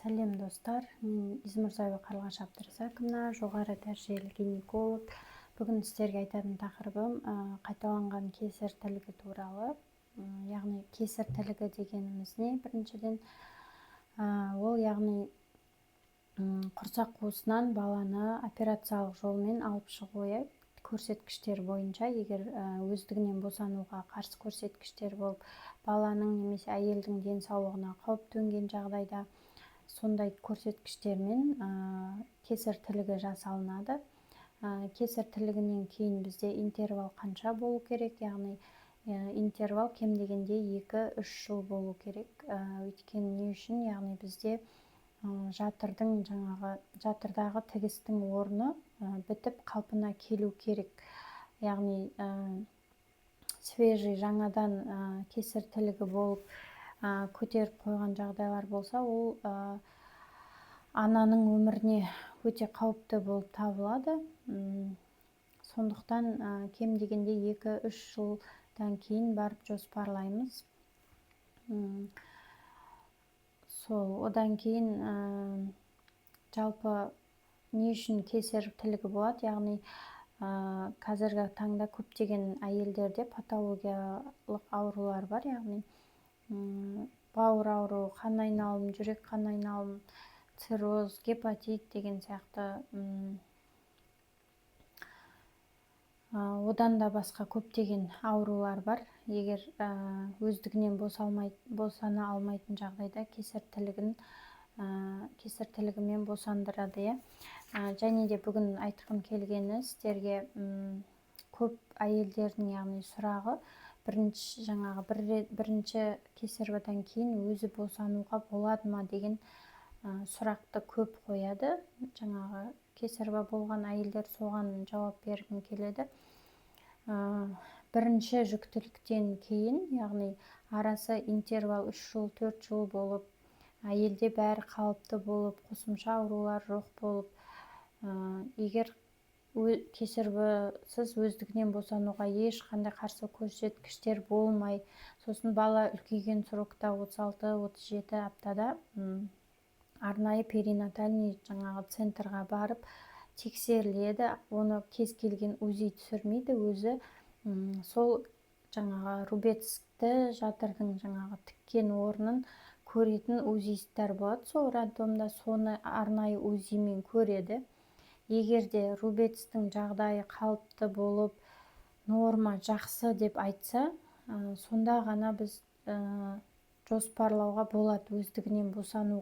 Сәлем достар, мен Измұрзаева Қарлығаш Абдырзақовна, жоғары дәрежелі гинеколог. Бүгін сіздерге айтатын тақырыбым қайталанған кесар тілігі туралы. Яғни кесар тілігі дегеніміз не? Біріншіден, ол яғни құрсақ қуысынан баланы операциялық жолмен алып шығу көрсеткіштер бойынша, егер өздігінен босануға қарсы көрсеткіштер болып, баланың немесе әйелдің денсаулығына қауіп төнген жағдайда сондай көрсеткіштермен кесар тілігі жасалынады. Кесар тілігінен кейін бізде интервал қанша болу керек? Яғни интервал кем дегенде 2-3 жыл болу керек. Өйткені не үшін? Яғни бізде жатырдағы тігістің орны бітіп қалпына келу керек. Яғни свежий жаңадан кесар тілігі болып көтеріп қойған жағдайлар болса, ол ананың өміріне өте қауіпті болып табылады. Сондықтан кем дегенде 2-3 жылдан кейін барып жоспарлаймыз. Одан кейін жалпы не үшін кесар тілігі болады? Яғни қазіргі таңда көптеген әйелдерде патологиялық аурулар бар. Яғни бауыр ауруы, қан айналым, жүрек қан айналым, цирроз, гепатит деген сияқты одан да басқа көптеген аурулар бар. Егер өздігінен босана алмайтын жағдайда кесар тілігімен босандырады. Және де бүгін айтқым келгені сіздерге көп әйелдердің яғни сұрағы бірінші кесарьден кейін өзі босануға болады ма деген сұрақты көп қояды. Кесарьва болған әйелдер соған жауап бергім келеді. Бірінші жүктіліктен кейін, яғни арасы интервал 3 жыл, 4 жыл болып, әйелде бәрі қалыпты болып, қосымша аурулар жоқ болып, егер кесарьсыз өздігінен босануға ешқандай қарсы көрсеткіштер болмай, сосын бала үлкейген срокта 36-37 аптада арнайы перинатальный центрға барып тексеріледі. Оны кез келген УЗИ түсірмейді, өзі сол рубецкті жатырдың тіккен орнын көретін УЗИстер болады. Сол роддомда соны арнайы УЗИмен көреді. Егер де рубецтің жағдайы қалыпты болып, норма жақсы деп айтса, сонда ғана біз жоспарлауға болады өздігінен босану